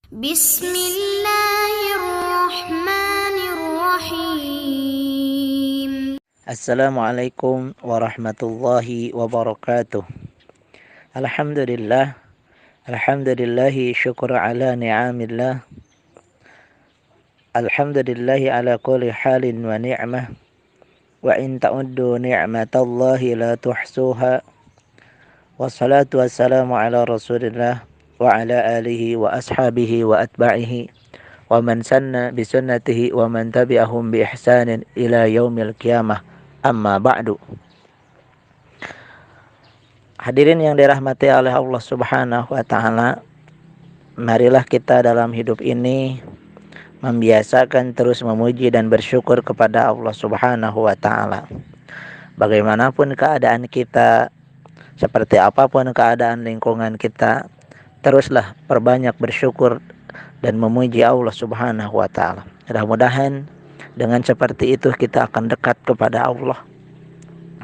Bismillahirrahmanirrahim. Assalamualaikum warahmatullahi wabarakatuh. Alhamdulillah, alhamdulillahi syukur ala ni'amillah. Alhamdulillahi ala kulli halin wa ni'mah. Wa in ta'uddu ni'matallahi la tuhsuha. Wassalatu wassalamu ala rasulillah wa ala alihi wa ashabihi wa atba'ihi wa man sanna bisunnatihi wa man tabi'ahum bi ihsanin ila yaumil qiyamah. Amma ba'du. Hadirin yang dirahmati oleh Allah Subhanahu wa taala, marilah kita dalam hidup ini membiasakan terus memuji dan bersyukur kepada Allah Subhanahu wa taala. Bagaimanapun keadaan kita, seperti apapun keadaan lingkungan kita, teruslah perbanyak bersyukur dan memuji Allah Subhanahu wa taala. Mudah-mudahan dengan seperti itu kita akan dekat kepada Allah.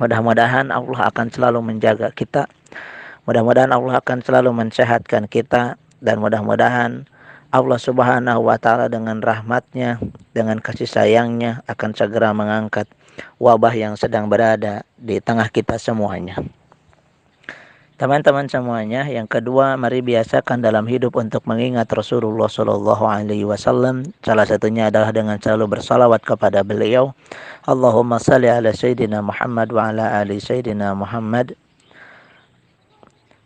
Mudah-mudahan Allah akan selalu menjaga kita. Mudah-mudahan Allah akan selalu mensehatkan kita. Dan mudah-mudahan Allah Subhanahu wa ta'ala dengan rahmatnya, dengan kasih sayangnya akan segera mengangkat wabah yang sedang berada di tengah kita semuanya. Teman-teman semuanya, yang kedua, mari biasakan dalam hidup untuk mengingat Rasulullah SAW. Salah satunya adalah dengan selalu bersalawat kepada beliau. Allahumma salli ala Sayyidina Muhammad wa ala ali Sayyidina Muhammad.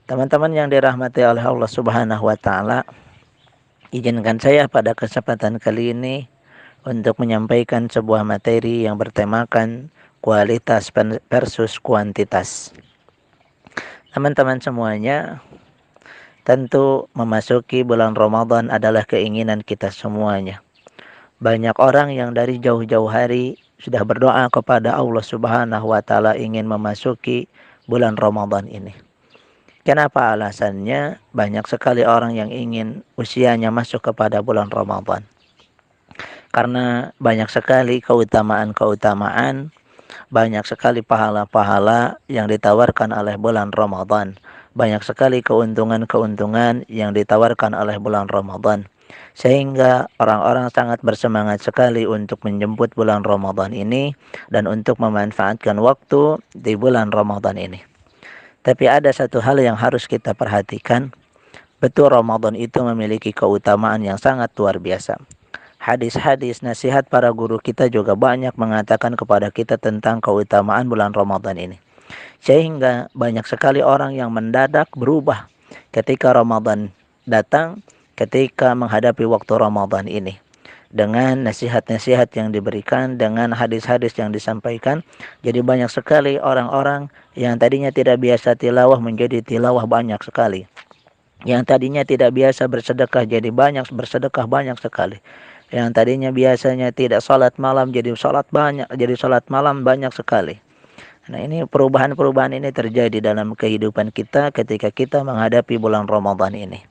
Teman-teman yang dirahmati oleh Allah Subhanahu wa ta'ala, izinkan saya pada kesempatan kali ini untuk menyampaikan sebuah materi yang bertemakan kualitas versus kuantitas. Teman-teman semuanya, tentu memasuki bulan Ramadan adalah keinginan kita semuanya. Banyak orang yang dari jauh-jauh hari sudah berdoa kepada Allah Subhanahu wa ta'ala ingin memasuki bulan Ramadan ini. Kenapa alasannya? Banyak sekali orang yang ingin usianya masuk kepada bulan Ramadan. Karena banyak sekali keutamaan-keutamaan, banyak sekali pahala-pahala yang ditawarkan oleh bulan Ramadan. Banyak sekali keuntungan-keuntungan yang ditawarkan oleh bulan Ramadan. Sehingga orang-orang sangat bersemangat sekali untuk menjemput bulan Ramadan ini dan untuk memanfaatkan waktu di bulan Ramadan ini. Tapi ada satu hal yang harus kita perhatikan. Betul, Ramadan itu memiliki keutamaan yang sangat luar biasa. Hadis-hadis nasihat para guru kita juga banyak mengatakan kepada kita tentang keutamaan bulan Ramadan ini. Sehingga banyak sekali orang yang mendadak berubah ketika Ramadan datang, ketika menghadapi waktu Ramadan ini. Dengan nasihat-nasihat yang diberikan, dengan hadis-hadis yang disampaikan, jadi banyak sekali orang-orang yang tadinya tidak biasa tilawah menjadi tilawah banyak sekali. Yang tadinya tidak biasa bersedekah jadi banyak bersedekah banyak sekali. Yang tadinya biasanya tidak salat malam jadi salat malam banyak sekali. Nah, ini perubahan-perubahan ini terjadi dalam kehidupan kita ketika kita menghadapi bulan Ramadan ini.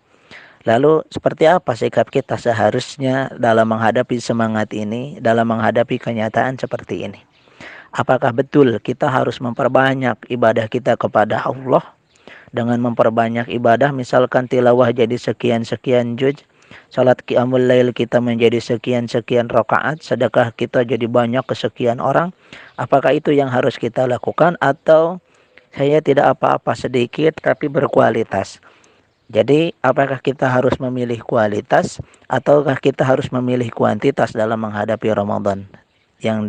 Lalu seperti apa sikap kita seharusnya dalam menghadapi semangat ini, dalam menghadapi kenyataan seperti ini? Apakah betul kita harus memperbanyak ibadah kita kepada Allah? Dengan memperbanyak ibadah, misalkan tilawah jadi sekian-sekian juz, salat qiyamul lail kita menjadi sekian-sekian rakaat, sedekah kita jadi banyak kesekian orang. Apakah itu yang harus kita lakukan, atau saya tidak apa-apa sedikit tapi berkualitas? Jadi apakah kita harus memilih kualitas ataukah kita harus memilih kuantitas dalam menghadapi Ramadan yang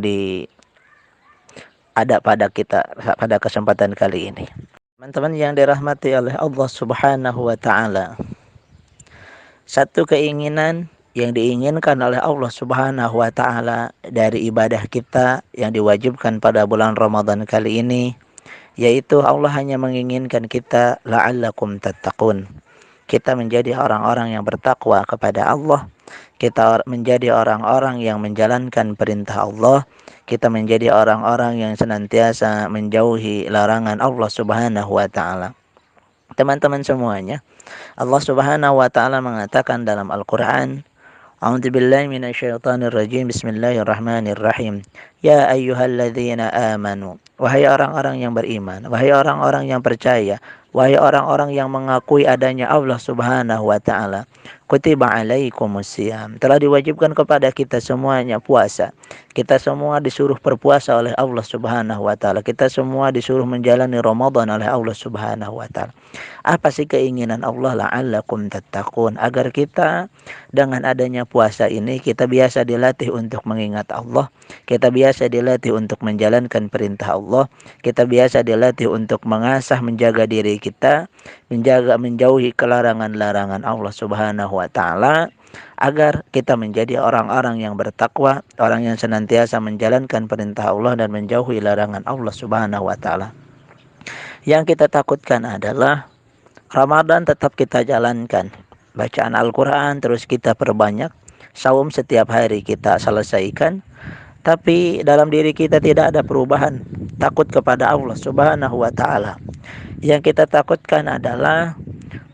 ada pada kita pada kesempatan kali ini? Teman-teman yang dirahmati oleh Allah Subhanahu wa ta'ala, satu keinginan yang diinginkan oleh Allah Subhanahu wa ta'ala dari ibadah kita yang diwajibkan pada bulan Ramadan kali ini, yaitu Allah hanya menginginkan kita la'allakum tattaqun. Kita menjadi orang-orang yang bertakwa kepada Allah. Kita menjadi orang-orang yang menjalankan perintah Allah. Kita menjadi orang-orang yang senantiasa menjauhi larangan Allah Subhanahu wa ta'ala. Teman-teman semuanya, Allah Subhanahu wa ta'ala mengatakan dalam Al-Quran, A'udzubillahi minasyaitonirrajim, Bismillahirrahmanirrahim. Ya ayyuhalladzina amanu. Wahai orang-orang yang beriman, wahai orang-orang yang percaya, wahai orang-orang yang mengakui adanya Allah Subhanahu wa taala. Kutiba alaikumusiyam. Telah diwajibkan kepada kita semuanya puasa. Kita semua disuruh berpuasa oleh Allah Subhanahu wa taala. Kita semua disuruh menjalani Ramadan oleh Allah Subhanahu wa taala. Apa sih keinginan Allah? La'allakum tattaqun, agar kita dengan adanya puasa ini kita biasa dilatih untuk mengingat Allah, kita biasa dilatih untuk menjalankan perintah Allah, kita biasa dilatih untuk mengasah menjaga diri kita, menjaga menjauhi kelarangan-larangan Allah Subhanahu wa taala, agar kita menjadi orang-orang yang bertakwa, orang yang senantiasa menjalankan perintah Allah dan menjauhi larangan Allah Subhanahu wa taala. Yang kita takutkan adalah Ramadan tetap kita jalankan. Bacaan Al-Quran terus kita perbanyak. Saum setiap hari kita selesaikan. Tapi dalam diri kita tidak ada perubahan. Takut kepada Allah Subhanahu wa ta'ala. Yang kita takutkan adalah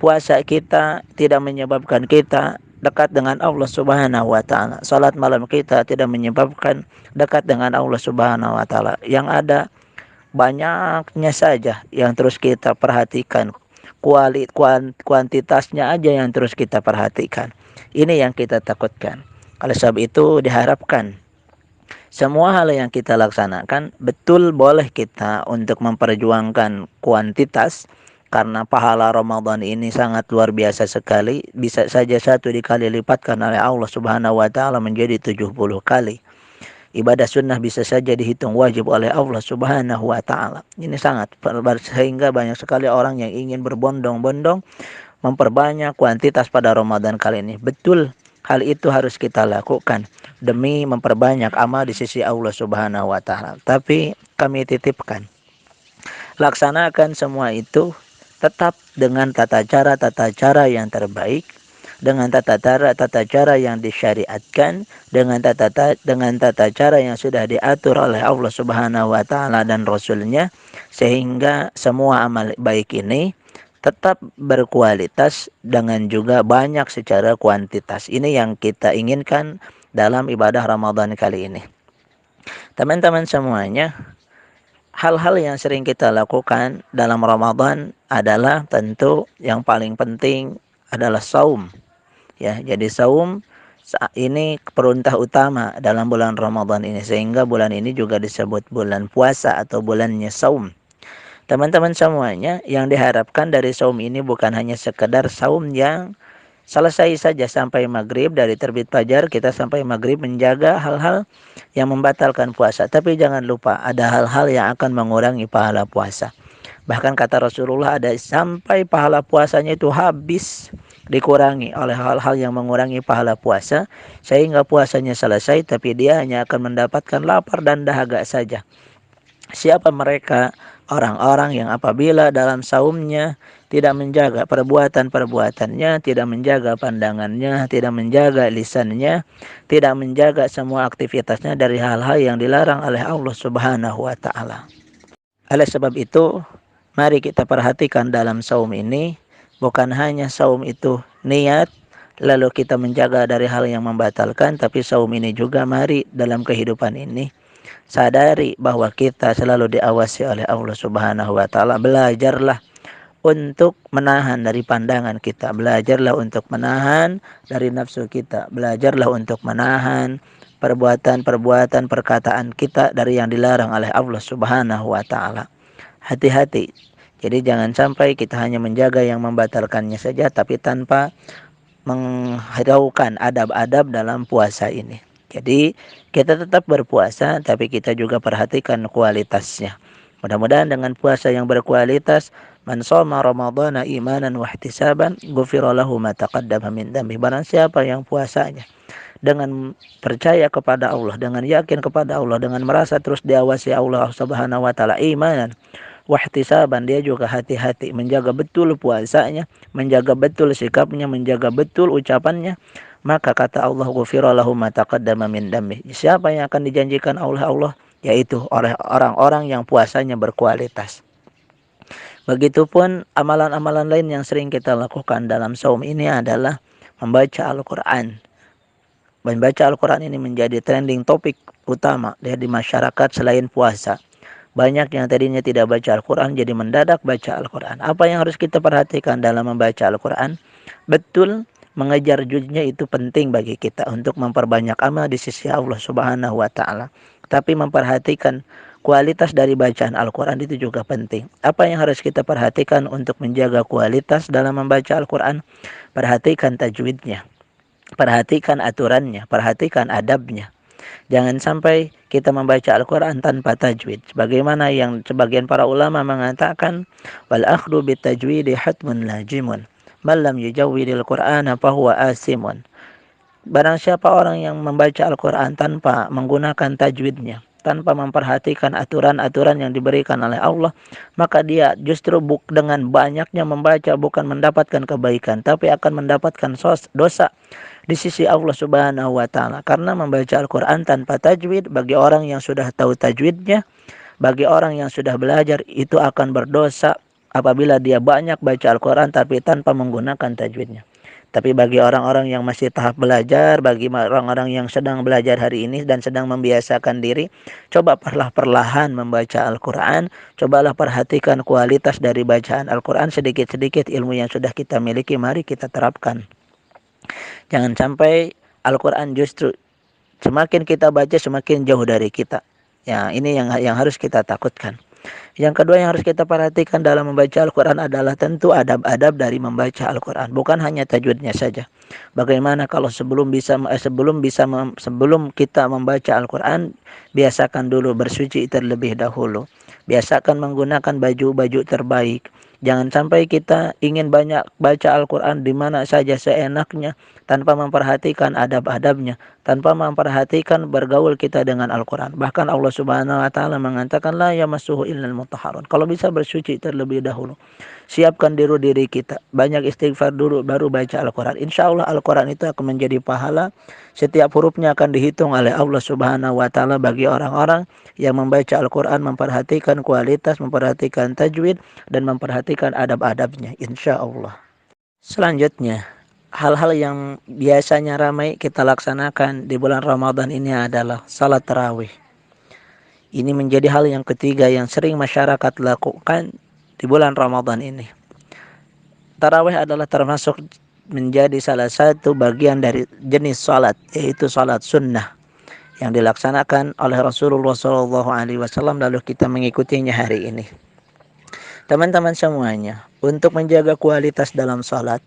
puasa kita tidak menyebabkan kita dekat dengan Allah Subhanahu wa ta'ala. Salat malam kita tidak menyebabkan dekat dengan Allah Subhanahu wa ta'ala. Yang ada banyaknya saja yang terus kita perhatikan, kuantitasnya aja yang terus kita perhatikan. Ini yang kita takutkan. Oleh sebab itu diharapkan semua hal yang kita laksanakan betul boleh kita untuk memperjuangkan kuantitas, karena pahala Ramadan ini sangat luar biasa sekali. Bisa saja satu dikali lipatkan oleh Allah Subhanahu wa taala menjadi 70 kali. Ibadah sunnah bisa saja dihitung wajib oleh Allah Subhanahu wa taala. Ini sangat, sehingga banyak sekali orang yang ingin berbondong-bondong memperbanyak kuantitas pada Ramadan kali ini. Betul, hal itu harus kita lakukan demi memperbanyak amal di sisi Allah Subhanahu wa taala. Tapi kami titipkan, laksanakan semua itu tetap dengan tata cara yang terbaik, dengan tata cara yang disyariatkan, dengan tata cara yang sudah diatur oleh Allah Subhanahu wa taala dan Rasulnya, sehingga semua amal baik ini tetap berkualitas dengan juga banyak secara kuantitas. Ini yang kita inginkan dalam ibadah Ramadan kali ini. Teman-teman semuanya, hal-hal yang sering kita lakukan dalam Ramadan adalah tentu yang paling penting adalah saum. Ya, jadi saum ini perintah utama dalam bulan Ramadan ini, sehingga bulan ini juga disebut bulan puasa atau bulannya saum. Teman-teman semuanya, yang diharapkan dari saum ini bukan hanya sekedar saum yang selesai saja sampai maghrib, dari terbit fajar kita sampai maghrib menjaga hal-hal yang membatalkan puasa. Tapi jangan lupa ada hal-hal yang akan mengurangi pahala puasa. Bahkan kata Rasulullah, ada sampai pahala puasanya itu habis, dikurangi oleh hal-hal yang mengurangi pahala puasa, sehingga puasanya selesai tapi dia hanya akan mendapatkan lapar dan dahaga saja. Siapa mereka? Orang-orang yang apabila dalam saumnya tidak menjaga perbuatan-perbuatannya, tidak menjaga pandangannya, tidak menjaga lisannya, tidak menjaga semua aktivitasnya dari hal-hal yang dilarang oleh Allah Subhanahu wa taala. Oleh sebab itu, mari kita perhatikan dalam saum ini, bukan hanya saum itu niat lalu kita menjaga dari hal yang membatalkan, tapi saum ini juga mari dalam kehidupan ini sadari bahwa kita selalu diawasi oleh Allah Subhanahu wa taala. Belajarlah untuk menahan dari pandangan kita, belajarlah untuk menahan dari nafsu kita, belajarlah untuk menahan perbuatan-perbuatan perkataan kita dari yang dilarang oleh Allah Subhanahu wa taala. Hati-hati. Jadi jangan sampai kita hanya menjaga yang membatalkannya saja tapi tanpa menghiraukan adab-adab dalam puasa ini. Jadi kita tetap berpuasa tapi kita juga perhatikan kualitasnya. Mudah-mudahan dengan puasa yang berkualitas, man shoma ramadhana imanan wa ihtisaban ghufira lahu ma taqaddama min dhanbi. Barang siapa yang puasanya dengan percaya kepada Allah, dengan yakin kepada Allah, dengan merasa terus diawasi Allah Subhanahu wa taala, imanan wahtisaban, dia juga hati-hati menjaga betul puasanya, menjaga betul sikapnya, menjaga betul ucapannya, maka kata Allah, ghufira lahu ma taqaddama min dambi. Siapa yang akan dijanjikan oleh Allah? Yaitu oleh orang-orang yang puasanya berkualitas. Begitupun amalan-amalan lain yang sering kita lakukan dalam saum ini adalah membaca Al-Quran. membaca Al-Quran ini menjadi trending topik utama di masyarakat selain puasa. Banyak yang tadinya tidak baca Al-Quran jadi mendadak baca Al-Quran. Apa yang harus kita perhatikan dalam membaca Al-Quran? Betul, mengejar juznya itu penting bagi kita untuk memperbanyak amal di sisi Allah Subhanahu wa taala. Tapi memperhatikan kualitas dari bacaan Al-Quran itu juga penting. Apa yang harus kita perhatikan untuk menjaga kualitas dalam membaca Al-Quran? Perhatikan tajwidnya, perhatikan aturannya, perhatikan adabnya. Jangan sampai kita membaca Al-Quran tanpa tajwid. Sebagaimana yang sebagian para ulama mengatakan, wal akhdu bit tajwidi hatmun lajimun. Man lam yujawwidil Qur'ana fahuwa asimun. Barang siapa orang yang membaca Al-Quran tanpa menggunakan tajwidnya, tanpa memperhatikan aturan-aturan yang diberikan oleh Allah, maka dia justru dengan banyaknya membaca bukan mendapatkan kebaikan, tapi akan mendapatkan dosa di sisi Allah Subhanahu wa taala. Karena membaca Al-Quran tanpa tajwid, bagi orang yang sudah tahu tajwidnya, bagi orang yang sudah belajar, itu akan berdosa apabila dia banyak baca Al-Quran tapi tanpa menggunakan tajwidnya. Tapi bagi orang-orang yang masih tahap belajar, bagi orang-orang yang sedang belajar hari ini dan sedang membiasakan diri, coba perlahan membaca Al-Quran, cobalah perhatikan kualitas dari bacaan Al-Quran, sedikit-sedikit ilmu yang sudah kita miliki, mari kita terapkan. Jangan sampai Al-Quran justru semakin kita baca semakin jauh dari kita. Ya, ini yang harus kita takutkan. Yang kedua yang harus kita perhatikan dalam membaca Al-Quran adalah tentu adab-adab dari membaca Al-Quran. Bukan hanya tajwidnya saja. Bagaimana kalau sebelum kita membaca Al-Quran, biasakan dulu bersuci terlebih dahulu. Biasakan menggunakan baju-baju terbaik. Jangan sampai kita ingin banyak baca Al-Quran di mana saja seenaknya, tanpa memperhatikan adab-adabnya, tanpa memperhatikan bergaul kita dengan Al-Quran. Bahkan Allah Subhanahu wa taala mengatakan la yamassuhu illal mutahharun. Kalau bisa bersuci terlebih dahulu. Siapkan diri kita, banyak istighfar dulu baru baca Al-Quran. Insya Allah Al-Quran itu akan menjadi pahala. Setiap hurufnya akan dihitung oleh Allah Subhanahu wa taala bagi orang-orang yang membaca Al-Quran, memperhatikan kualitas, memperhatikan tajwid, dan memperhatikan adab-adabnya, insya Allah. Selanjutnya, hal-hal yang biasanya ramai kita laksanakan di bulan Ramadan ini adalah salat tarawih. Ini menjadi hal yang ketiga yang sering masyarakat lakukan di bulan Ramadan ini. Tarawih adalah termasuk menjadi salah satu bagian dari jenis salat, yaitu salat sunnah yang dilaksanakan oleh Rasulullah SAW, lalu kita mengikutinya hari ini. Teman-teman semuanya, untuk menjaga kualitas dalam salat,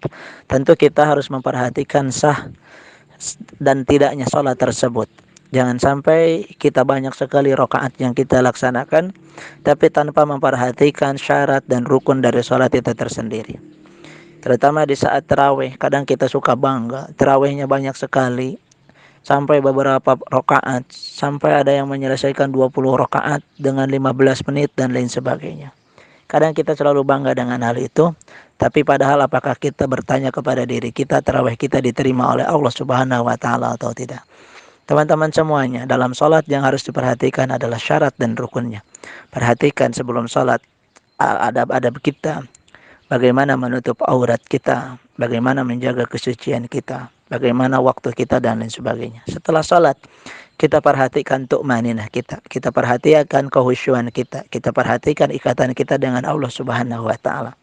tentu kita harus memperhatikan sah dan tidaknya salat tersebut. Jangan sampai kita banyak sekali rakaat yang kita laksanakan, tapi tanpa memperhatikan syarat dan rukun dari salat itu tersendiri. Terutama di saat tarawih, kadang kita suka bangga, tarawihnya banyak sekali, sampai beberapa rakaat, sampai ada yang menyelesaikan 20 rakaat dengan 15 menit dan lain sebagainya. Kadang kita selalu bangga dengan hal itu, tapi padahal apakah kita bertanya kepada diri kita, tarawih kita diterima oleh Allah Subhanahu wa taala atau tidak? Teman-teman semuanya, dalam salat yang harus diperhatikan adalah syarat dan rukunnya. Perhatikan sebelum salat adab-adab kita, bagaimana menutup aurat kita, bagaimana menjaga kesucian kita, bagaimana waktu kita dan lain sebagainya. Setelah salat, kita perhatikan tu'maninah kita, kita perhatikan kehusyuan kita perhatikan ikatan kita dengan Allah Subhanahu wa taala.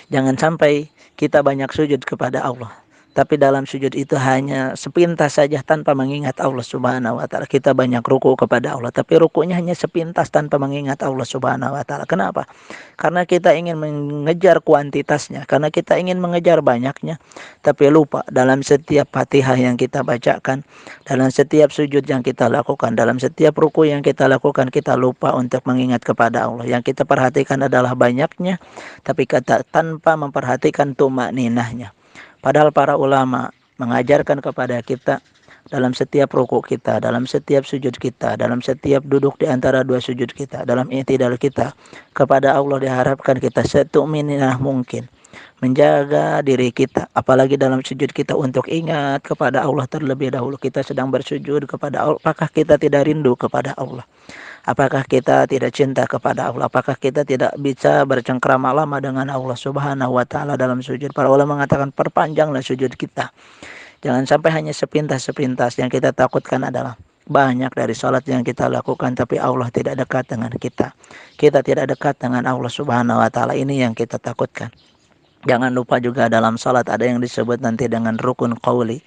Jangan sampai kita banyak sujud kepada Allah, tapi dalam sujud itu hanya sepintas saja tanpa mengingat Allah Subhanahu wa taala. Kita banyak ruku kepada Allah, tapi rukunya hanya sepintas tanpa mengingat Allah Subhanahu wa taala. Kenapa? Karena kita ingin mengejar kuantitasnya, karena kita ingin mengejar banyaknya, tapi lupa dalam setiap Fatihah yang kita bacakan, dalam setiap sujud yang kita lakukan, dalam setiap ruku yang kita lakukan, kita lupa untuk mengingat kepada Allah. Yang kita perhatikan adalah banyaknya, tapi tanpa memperhatikan tumakninahnya. Padahal para ulama mengajarkan kepada kita dalam setiap ruku kita, dalam setiap sujud kita, dalam setiap duduk di antara dua sujud kita, dalam i'tidal kita, kepada Allah diharapkan kita setu'minah mungkin menjaga diri kita, apalagi dalam sujud kita, untuk ingat kepada Allah terlebih dahulu. Kita sedang bersujud kepada Allah, apakah kita tidak rindu kepada Allah? Apakah kita tidak cinta kepada Allah? Apakah kita tidak bisa bercengkrama lama dengan Allah Subhanahu wa taala dalam sujud? Para ulama mengatakan perpanjanglah sujud kita. Jangan sampai hanya sepintas-sepintas. Yang kita takutkan adalah banyak dari salat yang kita lakukan tapi Allah tidak dekat dengan kita. Kita tidak dekat dengan Allah Subhanahu wa taala. Ini yang kita takutkan. Jangan lupa juga dalam salat ada yang disebut nanti dengan rukun qauli,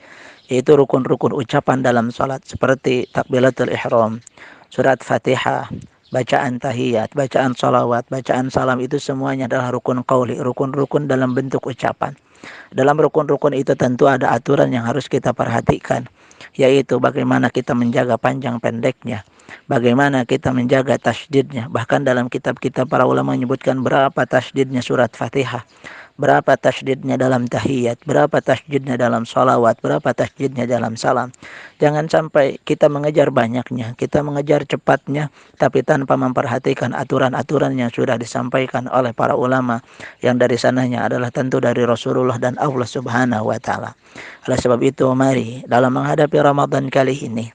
yaitu rukun-rukun ucapan dalam salat seperti takbiratul ihram, surat Fatihah, bacaan tahiyat, bacaan salawat, bacaan salam, itu semuanya adalah rukun qauli, rukun-rukun dalam bentuk ucapan. Dalam rukun-rukun itu tentu ada aturan yang harus kita perhatikan, yaitu bagaimana kita menjaga panjang pendeknya, bagaimana kita menjaga tasydidnya. Bahkan dalam kitab-kitab para ulama menyebutkan berapa tasydidnya surat Fatihah, berapa tasydidnya dalam tahiyat, berapa tasydidnya dalam salawat, berapa tasydidnya dalam salam. Jangan sampai kita mengejar banyaknya, kita mengejar cepatnya, tapi tanpa memperhatikan aturan-aturan yang sudah disampaikan oleh para ulama, yang dari sananya adalah tentu dari Rasulullah dan Allah Subhanahu wa taala. Oleh sebab itu, mari dalam menghadapi Ramadan kali ini,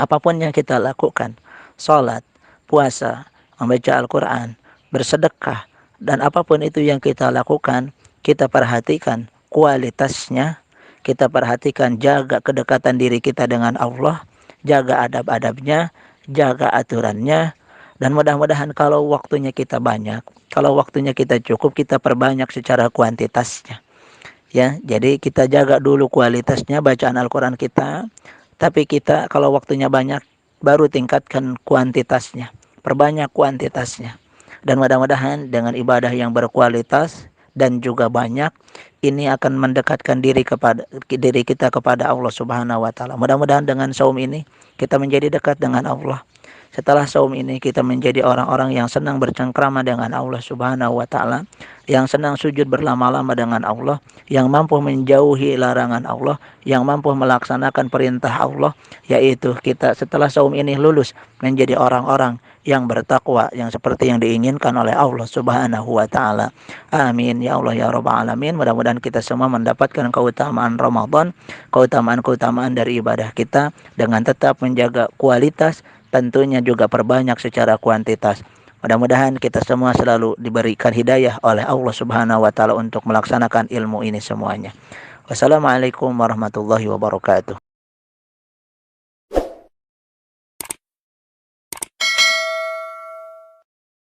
apapun yang kita lakukan, salat, puasa, membaca Al-Quran, bersedekah, dan apapun itu yang kita lakukan, kita perhatikan kualitasnya, kita perhatikan jaga kedekatan diri kita dengan Allah, jaga adab-adabnya, jaga aturannya, dan mudah-mudahan kalau waktunya kita banyak, kalau waktunya kita cukup, kita perbanyak secara kuantitasnya. Ya, jadi kita jaga dulu kualitasnya bacaan Al-Quran kita, tapi kita kalau waktunya banyak, baru tingkatkan kuantitasnya, perbanyak kuantitasnya. Dan mudah-mudahan dengan ibadah yang berkualitas dan juga banyak, ini akan mendekatkan diri kita kepada Allah Subhanahu wa taala. Mudah-mudahan dengan saum ini kita menjadi dekat dengan Allah. Setelah saum ini kita menjadi orang-orang yang senang bercengkrama dengan Allah Subhanahu wa taala, yang senang sujud berlama-lama dengan Allah, yang mampu menjauhi larangan Allah, yang mampu melaksanakan perintah Allah, yaitu kita setelah saum ini lulus menjadi orang-orang yang bertakwa, yang seperti yang diinginkan oleh Allah Subhanahu wa taala. Amin ya Allah ya rabbal alamin. Mudah-mudahan kita semua mendapatkan keutamaan Ramadan, keutamaan-keutamaan dari ibadah kita dengan tetap menjaga kualitas, tentunya juga perbanyak secara kuantitas. Mudah-mudahan kita semua selalu diberikan hidayah oleh Allah Subhanahu wa taala untuk melaksanakan ilmu ini semuanya. Wassalamualaikum warahmatullahi wabarakatuh.